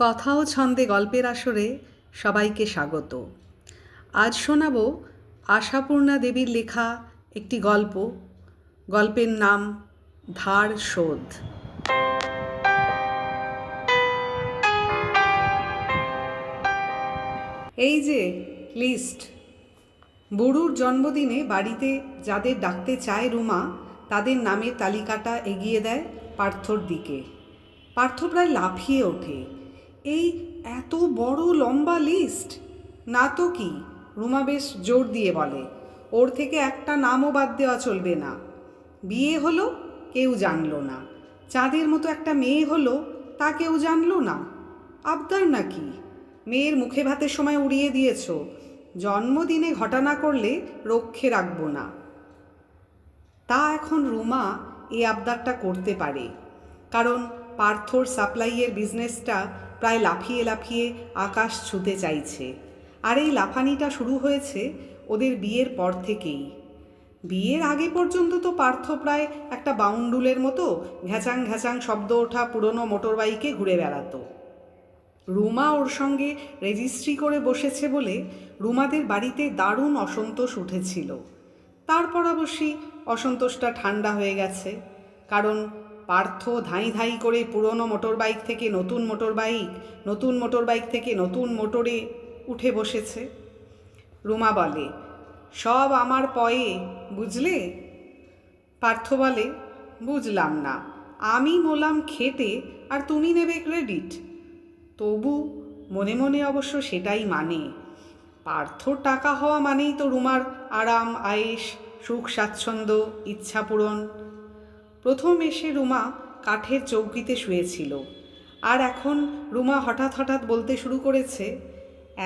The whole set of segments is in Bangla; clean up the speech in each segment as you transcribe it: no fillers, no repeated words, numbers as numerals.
কথা ও ছন্দে গল্পের আসরে সবাইকে স্বাগত। আজ শোনাব আশাপূর্ণা দেবীর লেখা একটি গল্প। গল্পের নাম ধার শোধ। এই যে লিস্ট। বুড়ুর জন্মদিনে বাড়িতে যাদের ডাকতে চায় রুমা, তাদের নামের তালিকাটা এগিয়ে দেয় পার্থর দিকে। পার্থ প্রায় লাফিয়ে ওঠে। এই এত বড় লম্বা লিস্ট? না তো কি, রুমা বেশ জোর দিয়ে বলে। ওর থেকে একটা নামও বাদ দেওয়া চলবে না। বিয়ে হলো, কেউ জানলো না। চাঁদের মতো একটা মেয়ে হলো, তা কেউ জানলো না। আবদার নাকি? মেয়ের মুখে ভাতের সময় উড়িয়ে দিয়েছ, জন্মদিনে ঘটনা করলে রক্ষে রাখবো না। তা এখন রুমা এই আবদারটা করতে পারে, কারণ পার্থর সাপ্লাইয়ের বিজনেসটা প্রায় লাফিয়ে লাফিয়ে আকাশ ছুঁতে চাইছে। আর এই লাফানিটা শুরু হয়েছে ওদের বিয়ের পর থেকেই। বিয়ের আগে পর্যন্ত তো পার্থ প্রায় একটা বাউন্ডুলের মতো ঘ্যাচাং ঘ্যাচাং শব্দ ওঠা পুরনো মোটর বাইকে ঘুরে বেড়াতো। রুমা ওর সঙ্গে রেজিস্ট্রি করে বসেছে বলে রুমাদের বাড়িতে দারুণ অসন্তোষ উঠেছিল। তারপর অবশ্যই অসন্তোষটা ঠান্ডা হয়ে গেছে, কারণ পার্থ ধাই ধাই করে পুরনো মোটর বাইক থেকে নতুন মোটর বাইক, নতুন মোটর বাইক থেকে নতুন মোটরে উঠে বসেছে। রুমা বলে, সব আমার পয়ে, বুঝলে? পার্থ বলে, বুঝলাম না, আমি মোলাম খেটে আর তুমি নেবে ক্রেডিট। তবু মনে মনে অবশ্য সেটাই মানে। পার্থর টাকা হওয়া মানেই তো রুমার আরাম, আয়েশ, সুখ, স্বাচ্ছন্দ্য, ইচ্ছা পূরণ। প্রথম এসে রুমা কাঠের চৌকিতে শুয়েছিল, আর এখন রুমা হঠাৎ হঠাৎ বলতে শুরু করেছে,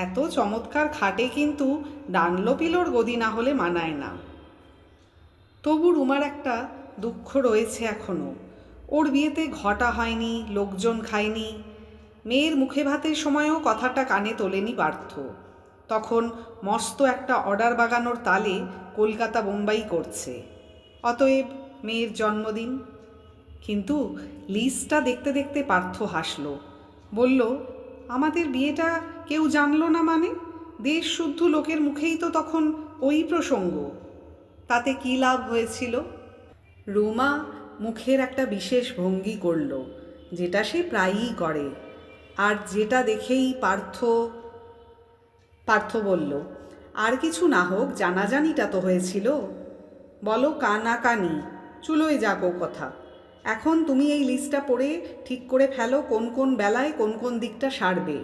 এত চমৎকার খাটে কিন্তু ডানলোপিলোর গদি না হলে মানায় না। তবু রুমার একটা দুঃখ রয়েছে এখনও। ওর বিয়েতে ঘটা হয়নি, লোকজন খায়নি। মেয়ের মুখে ভাতের সময়ও কথাটা কানে তোলেনি পার্থ। তখন মস্ত একটা অর্ডার বাগানোর তালে কলকাতা বোম্বাই করছে। অতএব মেয়ের জন্মদিন। কিন্তু লিস্টটা দেখতে দেখতে পার্থ হাসল, বলল, আমাদের বিয়েটা কেউ জানলো না মানে? দেশ শুদ্ধ লোকের মুখেই তো তখন ওই প্রসঙ্গ। তাতে কী লাভ হয়েছিল? রুমা মুখের একটা বিশেষ ভঙ্গি করল, যেটা সে প্রায়ই করে, আর যেটা দেখেই পার্থ বলল, আর কিছু না হোক, জানাজানিটা তো হয়েছিল। বলো কানাকানি, চুলোয় যাক ও কথা। এখন তুমি এই লিস্টটা পড়ে ঠিক করে ফেলো কোন কোন বেলায় কোন কোন দিকটা সারবে।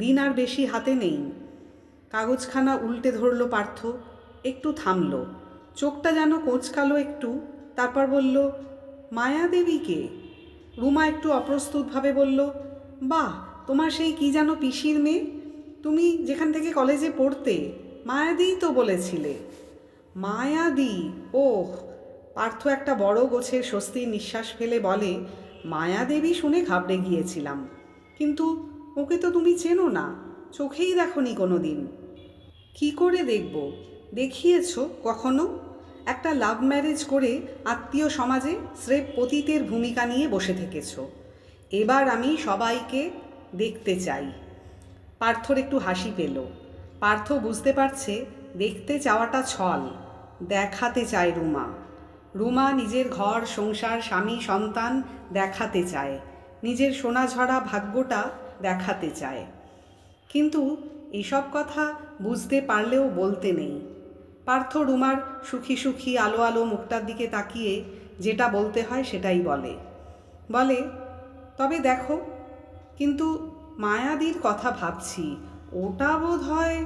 দিন আর বেশি হাতে নেই। কাগজখানা উল্টে ধরল পার্থ, একটু থামল, চোখটা যেন কোঁচকালো একটু। তারপর বলল, মায়াদেবীকে? রুমা একটু অপ্রস্তুতভাবে বলল, বাহ, তোমার সেই কি যেন পিসির মেয়ে, তুমি যেখান থেকে কলেজে পড়তে, মায়াদিই তো বলেছিলে। মায়াদি? ওহ। পার্থ একটা বড় গোছের স্বস্তির নিঃশ্বাস ফেলে বলে, মায়াদেবী শুনে ঘাবড়ে গিয়েছিলাম, কিন্তু ওকে তো তুমি চেনো না, চোখেই দেখনি কোনো দিন। কী করে দেখব? দেখিয়েছ কখনো? একটা লাভ ম্যারেজ করে আত্মীয় সমাজে স্রেফ পতিতের ভূমিকা নিয়ে বসে থেকেছ। এবার আমি সবাইকে দেখতে চাই। পার্থর একটু হাসি পেল। পার্থ বুঝতে পারছে দেখতে চাওয়াটা ছল, দেখাতে চায় রুমা। রুমা নিজের ঘর সংসার, স্বামী, সন্তান দেখাতে চায়, নিজের সোনাঝরা ভাগ্যটা দেখাতে চায়। কিন্তু এসব কথা বুঝতে পারলেও বলতে নেই। পার্থ রুমার সুখী সুখী আলো আলো মুখটার দিকে তাকিয়ে যেটা বলতে হয় সেটাই বলে, তবে দেখো, কিন্তু মায়াদির কথা ভাবছি, ওটা বোধ হয়।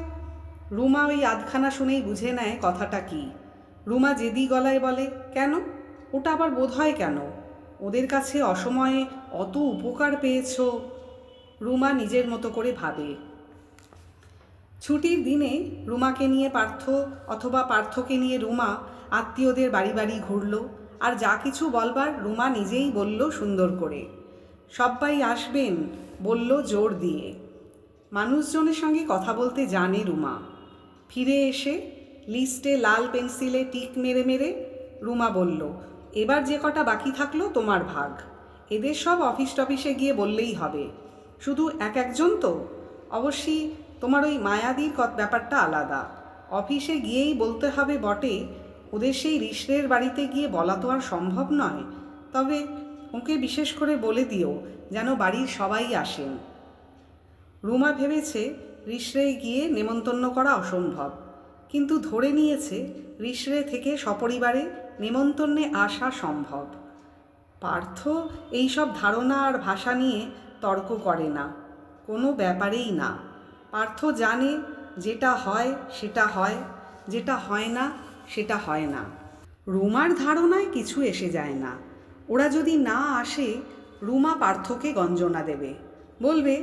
রুমা ওই আধখানা শুনেই বুঝে নেয় কথাটা কি। রুমা জেদি গলায় বলে, কেন? ওটা আবার বোধ হয় কেন? ওদের কাছে অসময়ে অত উপকার পেয়েছ। রুমা নিজের মতো করে ভাবে। ছুটির দিনে রুমাকে নিয়ে পার্থ অথবা পার্থকে নিয়ে রুমা আত্মীয়দের বাড়ি বাড়ি ঘুরল, আর যা কিছু বলবার রুমা নিজেই বলল সুন্দর করে। সবাই আসবেন বলল জোর দিয়ে। মানুষজনের সঙ্গে কথা বলতে জানে রুমা। ফিরে এসে লিস্টে লাল পেন্সিলে টিক মেরে মেরে রুমা বলল, এবার যে কটা বাকি থাকলো তোমার ভাগ। এদের সব অফিস টফিসে গিয়ে বললেই হবে। শুধু একজন তো? অবশ্যই তোমার ওই মায়াদির ব্যাপারটা আলাদা। অফিসে গিয়েই বলতে হবে বটে, ওদের সেই রিশরের বাড়িতে গিয়ে বলা তো আর সম্ভব নয়। তবে ওকে বিশেষ করে বলে দিও যেন বাড়ির সবাই আসেন। রুমা ভেবেছে রিশরে গিয়ে নেমন্তন্ন করা অসম্ভব, কিন্তু ধরে নিয়েছে রিশরে থেকে সপরিবারে নেমন্তন্নে আসা সম্ভব। পার্থ এইসব ধারণা আর ভাষা নিয়ে তর্ক করে না, কোনো ব্যাপারেই না। পার্থ জানে যেটা হয় সেটা হয়, যেটা হয় না সেটা হয় না। রুমার ধারণায় কিছু এসে যায় না। ওরা যদি না আসে, রুমা পার্থকে গঞ্জনা দেবে, বলবে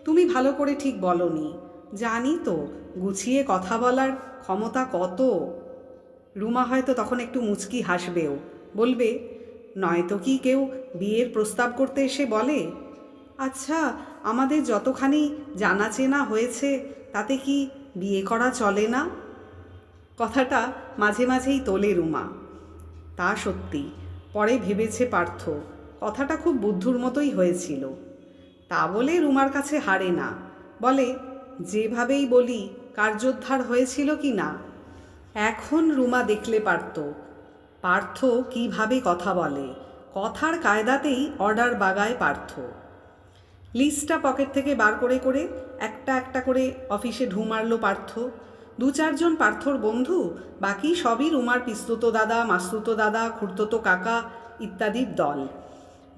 তুমি ভালো করে ঠিক বলনি, জানি তো গুছিয়ে কথা বলার ক্ষমতা কত। রুমা হয়তো তখন একটু মুচকি হাসবেও, বলবে নয়তো কি কেউ বিয়ের প্রস্তাব করতে এসে বলে, আচ্ছা আমাদের যতখানি জানা চেনা হয়েছে তাতে কি বিয়ে করা চলে না? কথাটা মাঝে মাঝেই তোলে রুমা। তা সত্যি, পরে ভেবেছে পার্থ কথাটা খুব বুদ্ধুর মতোই হয়েছিল। তা বলে রুমার কাছে হারে না, বলে যেভাবেই বলি কার্যোদ্ধার হয়েছিল কি না। এখন রুমা দেখলে পার্থ কীভাবে কথা বলে, কথার কায়দাতেই অর্ডার বাগায় পার্থ। লিস্টটা পকেট থেকে বার করে করে একটা একটা করে অফিসে ঢু মারল পার্থ। 2-4 জন পার্থর বন্ধু, বাকি সবই রুমার পিস্তুতো দাদা, মাস্তুতো দাদা, খুড়তুতো কাকা ইত্যাদির দল।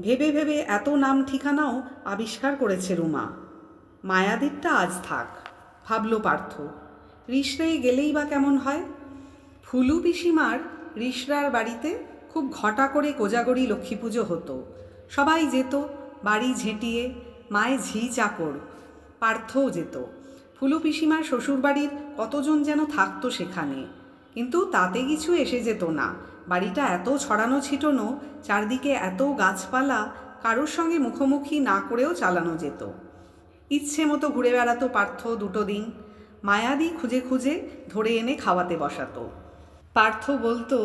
ভেবে ভেবে এত নাম ঠিকানাও আবিষ্কার করেছে রুমা। মায়াদিরটা আজ থাক, ভাবল পার্থ। রিশরে গেলেই বা কেমন হয়? ফুলু পিসিমার রিশরার বাড়িতে খুব ঘটা করে কোজাগরি লক্ষ্মী পুজো হতো। সবাই যেত, বাড়ি ঝেঁটিয়ে, মায়ে ঝি চাকর। পার্থও যেত। ফুলু পিসিমার শ্বশুরবাড়ির কতজন যেন থাকতো সেখানে, কিন্তু তাতে কিছু এসে যেত না। বাড়িটা এত ছড়ানো ছিটানো, চারদিকে এত গাছপালা, কারোর সঙ্গে মুখোমুখি না করেও চালানো যেত। ইচ্ছে মতো ঘুরে বেড়াতো পার্থ 2 দিন। মায়াদি খুঁজে খুঁজে ধরে এনে খাওয়াতে বসাতো। পার্থ বলতো,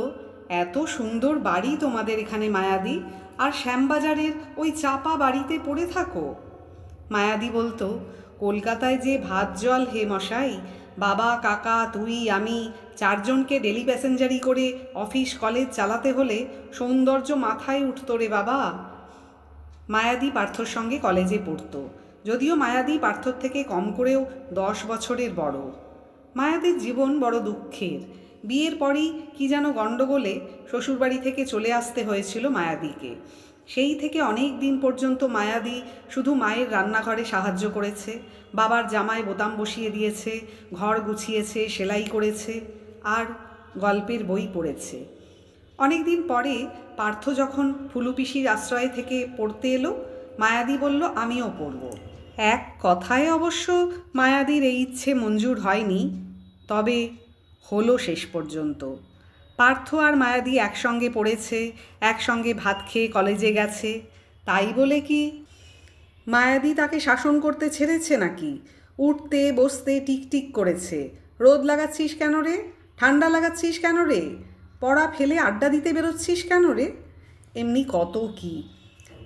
এত সুন্দর বাড়ি তোমাদের এখানে মায়াদি, আর শ্যামবাজারের ওই চাপা বাড়িতে পড়ে থাকো। মায়াদি বলতো, কলকাতায় যে ভাত জল হে মশাই, বাবা কাকা তুই আমি 4 জনকে ডেলি প্যাসেঞ্জারি করে অফিস কলেজ চালাতে হলে সৌন্দর্য মাথায় উঠত রে বাবা। মায়াদি পার্থর সঙ্গে কলেজে পড়তো, যদিও মায়াদি পার্থর থেকে কম করেও 10 বছরের বড়। মায়াদির জীবন বড় দুঃখের। বিয়ের পরই কি যেন গণ্ডগোলে শ্বশুরবাড়ি থেকে চলে আসতে হয়েছিল মায়াদিকে। সেই থেকে অনেক দিন পর্যন্ত মায়াদি শুধু মায়ের রান্নাঘরে সাহায্য করেছে, বাবার জামায় বোতাম বসিয়ে দিয়েছে, ঘর গুছিয়েছে, সেলাই করেছে, আর গল্পের বই পড়েছে। অনেক দিন পরে পার্থ যখন ফুলু পিসির আশ্রয় থেকে পড়তে এলো, মায়াদি বলল আমিও পড়ব। এক কথায় অবশ্য মায়াদির এই ইচ্ছে মঞ্জুর হয়নি, তবে হলো শেষ পর্যন্ত। পার্থ আর মায়াদি একসঙ্গে পড়েছে, একসঙ্গে ভাত খেয়ে কলেজে গেছে। তাই বলে কি মায়াদি তাকে শাসন করতে ছেড়েছে নাকি? উঠতে বসতে টিকটিক করেছে। রোদ লাগাচ্ছিস কেন রে? ঠান্ডা লাগাচ্ছিস কেন রে? পড়া ফেলে আড্ডা দিতে বেরোচ্ছিস কেন রে? এমনি কত কি।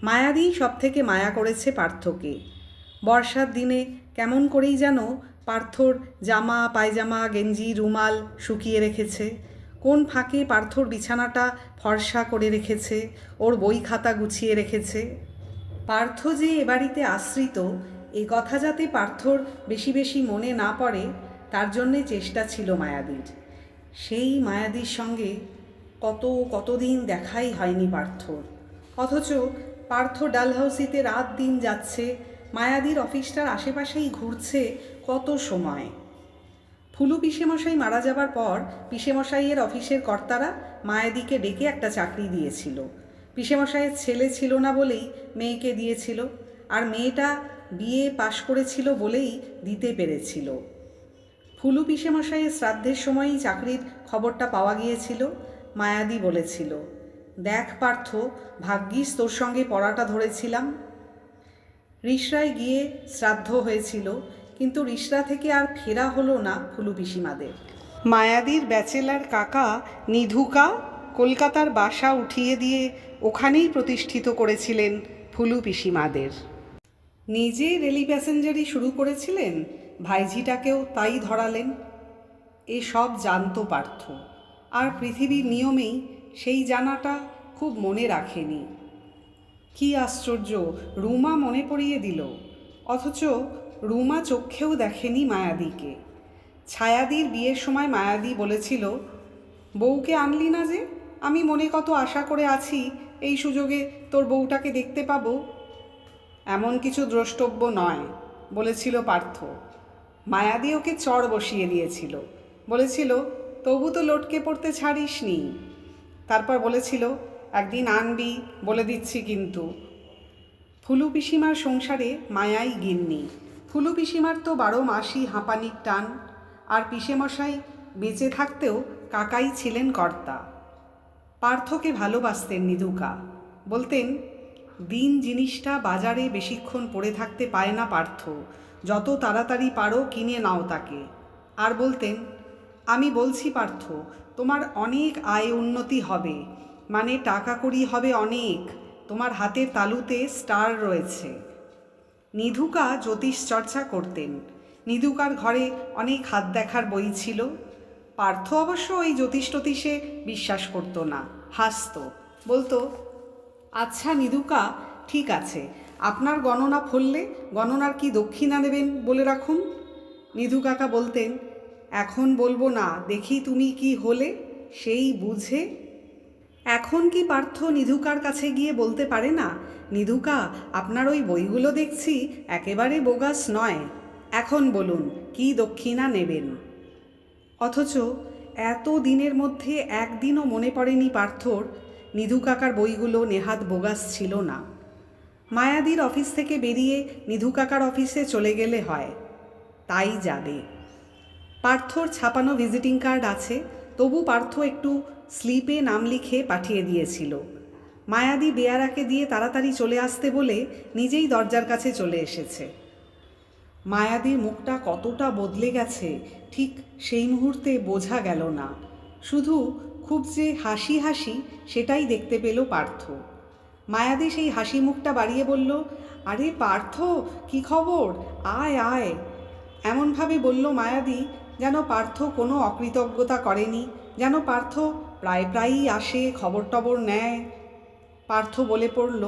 মায়াদি সব থেকে মায়া করেছে পার্থকে। বর্ষার দিনে কেমন করেই যেন পার্থর জামা পায়জামা গেঞ্জি রুমাল শুকিয়ে রেখেছে, কোন ফাঁকে পার্থর বিছানাটা ফর্সা করে রেখেছে, ওর বই খাতা গুছিয়ে রেখেছে। পার্থ যে এ বাড়িতে আশ্রিত, এ কথা যাতে পার্থর বেশি বেশি মনে না পড়ে, তার জন্যে চেষ্টা ছিল মায়াদির। সেই মায়াদির সঙ্গে কতদিন দেখাই হয়নি পার্থর। অথচ পার্থ ডালহাউসিতে রাত দিন যাচ্ছে, মায়াদির অফিসটার আশেপাশেই ঘুরছে কত সময়। ফুলু পিসেমশাই মারা যাবার পর পিসেমশাইয়ের অফিসের কর্তারা মায়াদিকে ডেকে একটা চাকরি দিয়েছিল। পিসেমশাইয়ের ছেলে ছিল না বলেই মেয়েকে দিয়েছিল, আর মেয়েটা বিএ পাশ করেছিল বলেই দিতে পেরেছিল। ফুলু পিসেমশাইয়ের শ্রাদ্ধের সময়ই চাকরির খবরটা পাওয়া গিয়েছিল। মায়াদি বলেছিল, দেখ পার্থ, ভাগ্যিস তোর সঙ্গে পড়াটা ধরেছিলাম। রিশরায় গিয়ে শ্রাদ্ধ হয়েছিল, কিন্তু রিশরা থেকে আর ফেরা হলো না ফুলু পিসিমাদের। মায়াদির ব্যাচেলার কাকা নিধুকা কলকাতার বাসা উঠিয়ে দিয়ে ওখানেই প্রতিষ্ঠিত করেছিলেন ফুলু পিসিমাদের। নিজে রেলি প্যাসেঞ্জারই শুরু করেছিলেন, ভাইঝিটাকেও তাই ধরালেন। এসব জানতো পার্থ, আর পৃথিবীর নিয়মেই সেই জানাটা খুব মনে রাখেনি। কি আশ্চর্য, রুমা মনে পড়িয়ে দিল, অথচ রুমা চোখেও দেখেনি মায়াদিকে। ছায়াদির বিয়ের সময় মায়াদি বলেছিল, বউকে আনলি না যে, আমি মনে কত আশা করে আছি এই সুযোগে তোর বউটাকে দেখতে পাবো। এমন কিছু দ্রষ্টব্য নয় বলেছিল পার্থ। মায়াদি ওকে চড় বসিয়ে দিয়েছিল, বলেছিল তবু তো লটকে পড়তে ছাড়িসনি। তারপর বলেছিল একদিন আনবি, বলে দিচ্ছি কিন্তু। ফুলু পিসিমার সংসারে মায়াই গিন্নি। ফুলু পিসিমার তো 12 মাসই হাঁপানির টান, আর পিসেমশাই বেঁচে থাকতেও কাকাই ছিলেন কর্তা। পার্থকে ভালোবাসতেন নিদুকা, বলতেন দিন জিনিসটা বাজারে বেশিক্ষণ পড়ে থাকতে পায় না পার্থ, যত তাড়াতাড়ি পারো কিনে নাও তাকে। আর বলতেন, আমি বলছি পার্থ, তোমার অনেক আয় উন্নতি হবে, মানে টাকা কড়ি হবে অনেক, তোমার হাতের তালুতে স্টার রয়েছে। নিধুকা জ্যোতিষ চর্চা করতেন। নিধুকার ঘরে অনেক হাত দেখার বই ছিল। পার্থ অবশ্য ওই জ্যোতিষ টতিষে বিশ্বাস করত না, হাসত, বলতো, আচ্ছা নিধুকা, ঠিক আছে, আপনার গণনা ফললে গণনার কি দক্ষিণা নেবেন বলে রাখুন। নিধু কাকা বলতেন, এখন বলবো না, দেখি তুমি কি হলে সেই বুঝে। এখন কি পার্থ নিধুকার কাছে গিয়ে বলতে পারে না, নিধুকা আপনার ওই বইগুলো দেখছি একেবারে বোগাস নয়, এখন বলুন কি দক্ষিণা নেবেন? অথচ এত দিনের মধ্যে একদিনও মনে পড়েনি পার্থর নিধু কাকার বইগুলো নেহাত বোগাস ছিল না। মায়াদির অফিস থেকে বেরিয়ে নিধু কাকার অফিসে চলে গেলে হয়, তাই যাবে। পার্থর ছাপানো ভিজিটিং কার্ড আছে, তবু পার্থ একটু স্লিপে নাম লিখে পাঠিয়ে দিয়েছিল। মায়াদি বেয়ারাকে দিয়ে তাড়াতাড়ি চলে আসতে বলে নিজেই দরজার কাছে চলে এসেছে। মায়াদির মুখটা কতটা বদলে গেছে ঠিক সেই মুহূর্তে বোঝা গেল না, শুধু খুব যে হাসি হাসি সেটাই দেখতে পেল পার্থ। মায়াদি সেই হাসি মুখটা বাড়িয়ে বলল, আরে পার্থ, কি খবর, আয় আয়। এমনভাবে বলল মায়াদি যেন পার্থ কোনো অকৃতজ্ঞতা করেনি, যেন পার্থ প্রায় প্রায়ই আসে, খবর টবর নেয়। পার্থ বলে পড়ল,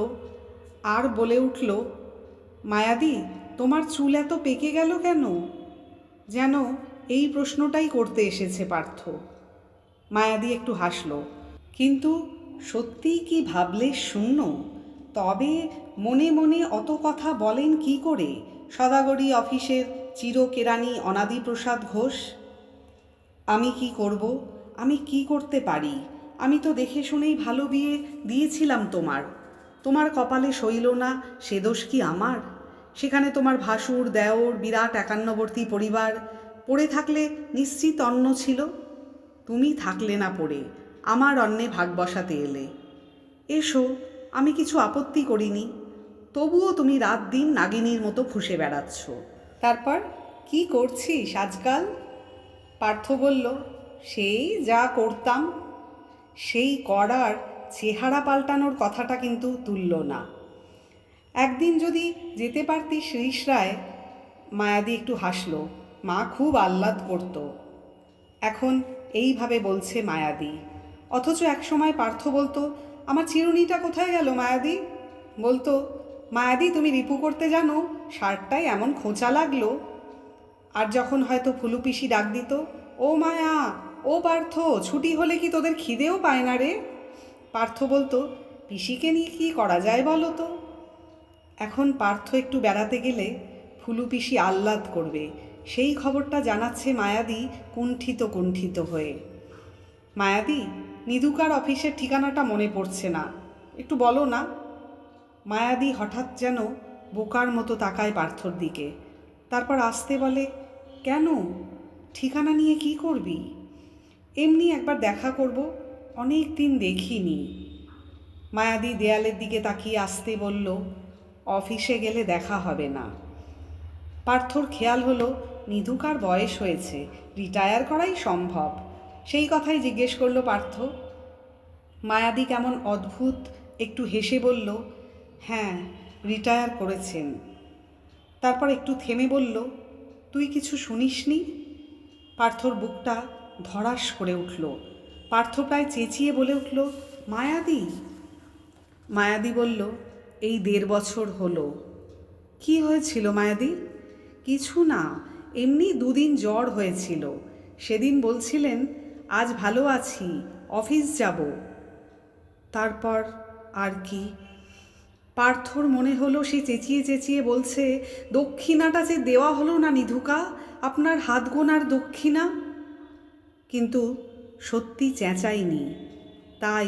আর বলে উঠল, মায়াদি তোমার চুল এত পেকে গেল কেন? যেন এই প্রশ্নটাই করতে এসেছে পার্থ। মায়াদি একটু হাসল, কিন্তু সত্যিই কি ভাবলে শূন্য? তবে মনে মনে অত কথা বলেন কি করে সদাগরি অফিসের চিরকেরানি অনাদিপ্রসাদ ঘোষ? আমি কি করব, আমি কি করতে পারি? আমি তো দেখে শুনেই ভালো বিয়ে দিয়েছিলাম তোমার। তোমার কপালে সইল না সে দোষ কি আমার? সেখানে তোমার ভাসুর দেওর বিরাট একান্নবর্তী পরিবার, পড়ে থাকলে নিশ্চিত অন্ন ছিল। তুমি থাকলে না পড়ে, আমার অন্নে ভাগ বসাতে এলে। এসো, আমি কিছু আপত্তি করিনি, তবুও তুমি রাত দিন নাগিনীর মতো ফুঁসে বেড়াচ্ছ। তারপর কি করছিস আজকাল? পার্থ বলল, সেই যা করতাম। সেই করার চেহারা পাল্টানোর কথাটা কিন্তু তুলল না। একদিন যদি যেতে পারতিস রিসরায়। মায়াদি একটু হাসল, মা খুব আহ্লাদ করত। এখন এইভাবে বলছে মায়াদি, অথচ একসময় পার্থ বলতো, আমার চিরুনিটা কোথায় গেল মায়াদি? বলতো, মায়াদি তুমি রিপু করতে জানো, শার্টটায় এমন খোঁচা লাগলো। আর যখন হয়তো ফুলু পিসি ডাক দিত, ও মায়া, ও পার্থ, ছুটি হলে কি তোদের খিদেও পায় না রে? পার্থ বলতো, পিসিকে নিয়ে কি করা যায় বলো তো? এখন পার্থ একটু বেড়াতে গেলে ফুলু পিসি আহ্লাদ করবে, সেই খবরটা জানাচ্ছে মায়াদি কুণ্ঠিত কুণ্ঠিত হয়ে। মায়াদি, নিধুকার অফিসের ঠিকানাটা মনে পড়ছে না, একটু বলো না। মায়াদি হঠাৎ যেন বোকার মতো তাকায় পার্থর দিকে, তারপর আসতে বলে, কেন, ঠিকানা নিয়ে কি করবি? এমনি একবার দেখা করব, অনেক দিন দেখিনি। মায়াদি দেয়ালের দিকে তাকিয়ে আসতে বলল, অফিসে গেলে দেখা হবে না। পার্থর খেয়াল হলো নিধুকার বয়স হয়েছে, রিটায়ার করাই সম্ভব। সেই কথাই জিজ্ঞেস করলো পার্থ। মায়াদি কেমন অদ্ভুত একটু হেসে বলল, হ্যাঁ, রিটায়ার করেছেন। তারপর একটু থেমে বলল, তুই কিছু শুনিসনি? পার্থর বুকটা ধড়াস করে উঠল। পার্থ প্রায় চেঁচিয়ে বলে উঠল, মায়াদি। মায়াদি বলল, এই 1.5 বছর হলো। কি হয়েছিল মায়াদি? কিছু না, এমনি 2 দিন জ্বর হয়েছিল। সেদিন বলছিলেন আজ ভালো আছি, অফিস যাব। তারপর আর কি? পার্থর মনে হলো সে চেঁচিয়ে চেঁচিয়ে বলছে, দক্ষিণাটা যে দেওয়া হলো না নিধুকা, আপনার হাত গোনার দক্ষিণা। কিন্তু সত্যি চেঁচায়নি, তাই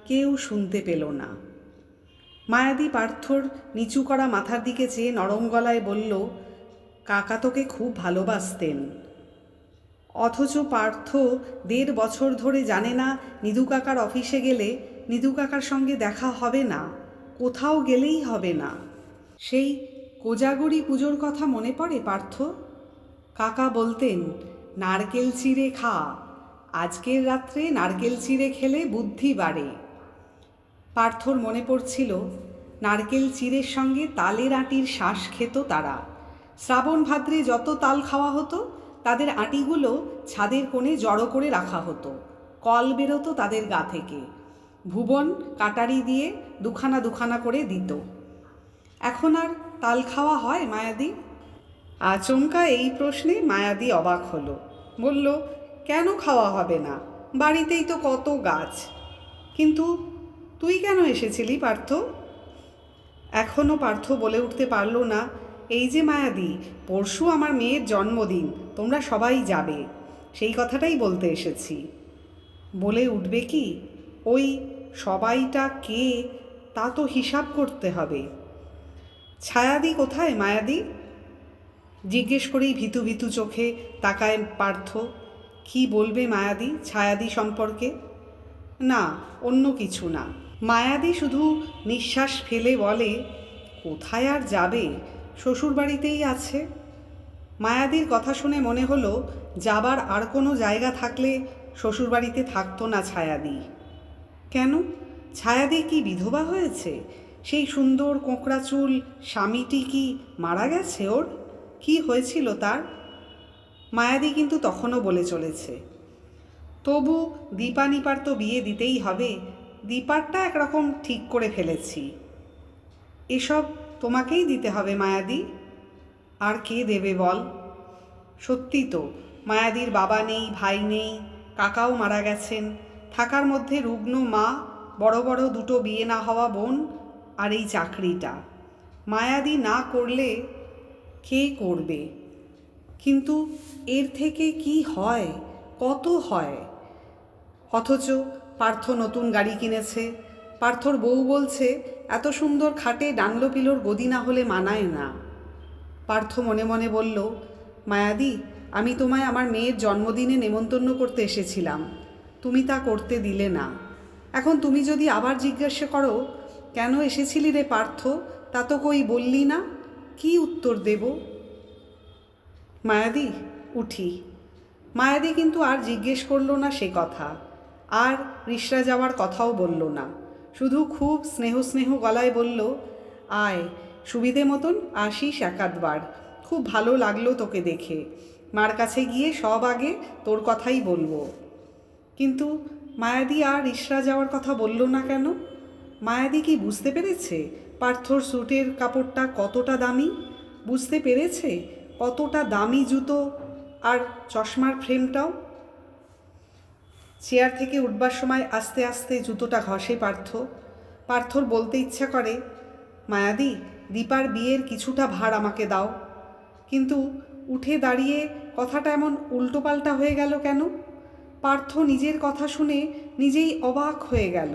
কেউ শুনতে পেল না। মায়াদি পার্থর নিচু করা মাথার দিকে চেয়ে নরম গলায় বলল, কাকা তোকে খুব ভালোবাসতেন। অথচ পার্থ 1.5 বছর ধরে জানে না নিধু কাকার অফিসে গেলে নিধু কাকার সঙ্গে দেখা হবে না, কোথাও গেলেই হবে না। সেই কোজাগরি পুজোর কথা মনে পড়ে পার্থ? কাকা বলতেন, নারকেল চিড়ে খা, আজকের রাত্রে নারকেল চিড়ে খেলে বুদ্ধি বাড়ে। পার্থর মনে পড়ছিল নারকেল চিড়ের সঙ্গে তালের আঁটির শ্বাস খেত তারা। শ্রাবণ ভাদ্রে যত তাল খাওয়া হতো তাদের আঁটিগুলো ছাদের কোণে জড়ো করে রাখা হতো, কল বেরোতো তাদের গা থেকে। ভুবন কাটারি দিয়ে দুখানা দুখানা করে দিত। এখন আর তাল খাওয়া হয় মায়াদি? আচমকা এই প্রশ্নে মায়াদি অবাক হলো। বলল, কেন খাওয়া হবে না, বাড়িতেই তো কত গাছ। কিন্তু তুই কেন এসেছিলি পার্থ? এখনও পার্থ বলে উঠতে পারল না, এই যে মায়াদি, পরশু আমার মেয়ের জন্মদিন, তোমরা সবাই যাবে, সেই কথাটাই বলতে এসেছি। বলে উঠবে কি, ওই সবাইটা কে তা তো হিসাব করতে হবে। ছায়াদি কোথায় মায়াদি? জিজ্ঞেস করেই ভীতু ভীতু চোখে তাকায় পার্থ। কি বলবে মায়াদি ছায়াদি সম্পর্কে? না, অন্য কিছু না। মায়াদি শুধু নিঃশ্বাস ফেলে বলে, কোথায় আর যাবে, শ্বশুরবাড়িতেই আছে। মায়াদির কথা শুনে মনে হলো যাবার আর কোনো জায়গা থাকলে শ্বশুরবাড়িতে থাকতো না ছায়াদি। কেন, ছায়াদি কি বিধবা হয়েছে? সেই সুন্দর কোঁকড়া চুল স্বামীটি কি মারা গেছে? ওর কি হয়েছিল তার? মায়াদি কিন্তু তখনও বলে চলেছে, তবু দীপা নিপার তো বিয়ে দিতেই হবে, দীপারটা একরকম ঠিক করে ফেলেছি। এসব তোমাকেই দিতে হবে মায়াদি, আর কে দেবে বল? সত্যি তো, মায়াদির বাবা নেই, ভাই নেই, কাকাও মারা গেছেন, থাকার মধ্যে রুগ্ন মা, বড় বড় 2 বিয়ে না হওয়া বোন, আর এই চাকরিটা। মায়াদি না করলে কে করবে? কিন্তু এর থেকে কি হয়, কত হয়। অথচ পার্থ নতুন গাড়ি কিনেছে। পার্থর বউ বলছে, এত সুন্দর খাটে ডানলো পিলোর গদি না হলে মানায় না। পার্থ মনে মনে বলল, মায়াদি, আমি তোমায় আমার মেয়ের জন্মদিনে নেমন্তন্ন করতে এসেছিলাম, তুমি তা করতে দিলে না। এখন তুমি যদি আবার জিজ্ঞাসা করো, কেন এসেছিলি রে পার্থ, তা তো কই বললি না, কি উত্তর দেব? মায়াদি, উঠি। মায়াদি কিন্তু আর জিজ্ঞেস করলো না সে কথা, আর রিসরা যাওয়ার কথাও বলল না। শুধু খুব স্নেহ স্নেহ গলায় বলল, আয়, সুবিধে মতন আসিস 1-8 বার, খুব ভালো লাগলো তোকে দেখে, মার কাছে গিয়ে সব আগে তোর কথাই বলবো। কিন্তু মায়াদি আর রিসরা যাওয়ার কথা বলল না কেন? মায়াদি কি বুঝতে পেরেছে পার্থর স্যুটের কাপড়টা কতটা দামি? বুঝতে পেরেছে কতটা দামি জুতো আর চশমার ফ্রেমটাও? চেয়ার থেকে উঠবার সময় আস্তে আস্তে জুতোটা ঘষে পার্থর বলতে ইচ্ছা করে, মায়াদি, দীপার বিয়ের কিছুটা ভার আমাকে দাও। কিন্তু উঠে দাঁড়িয়ে কথাটা এমন উল্টোপাল্টা হয়ে গেল কেন? পার্থ নিজের কথা শুনে নিজেই অবাক হয়ে গেল।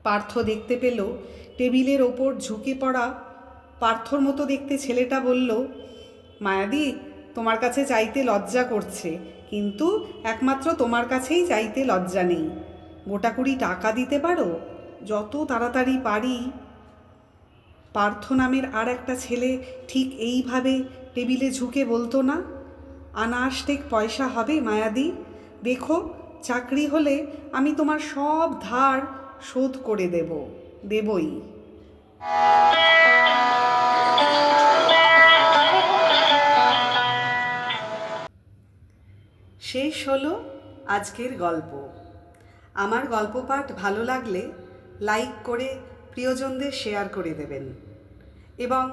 পার্থ দেখতে পেল টেবিলের ওপর ঝুঁকে পড়া পার্থর মতো দেখতে ছেলেটা বলল, মায়াদি, তোমার কাছে চাইতে লজ্জা করছে, কিন্তু একমাত্র তোমার কাছেই চাইতে লজ্জা নেই। গোটাকুড়ি টাকা দিতে পারো? যত তাড়াতাড়ি পারি। পার্থ নামের আর একটা ছেলে ঠিক এইভাবে টেবিলে ঝুঁকে বলতো না, আনাআষ্টেক পয়সা হবে মায়াদি, দেখো, চাকরি হলে আমি তোমার সব ধার শোধ করে দেবই। শেষ হলো আজকের গল্প। আমার গল্প পাঠ ভালো লাগলে লাইক করে প্রিয়জনদের শেয়ার করে দেবেন এবং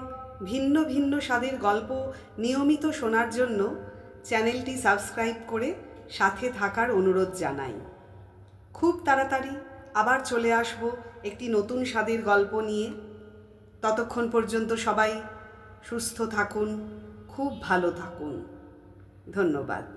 ভিন্ন ভিন্ন স্বাদের গল্প নিয়মিত শোনার জন্য চ্যানেলটি সাবস্ক্রাইব করে সাথে থাকার অনুরোধ জানাই। খুব তাড়াতাড়ি আবার চলে আসব একটি নতুন স্বাদের গল্প নিয়ে। ততক্ষণ পর্যন্ত সবাই সুস্থ থাকুন, খুব ভালো থাকুন। ধন্যবাদ।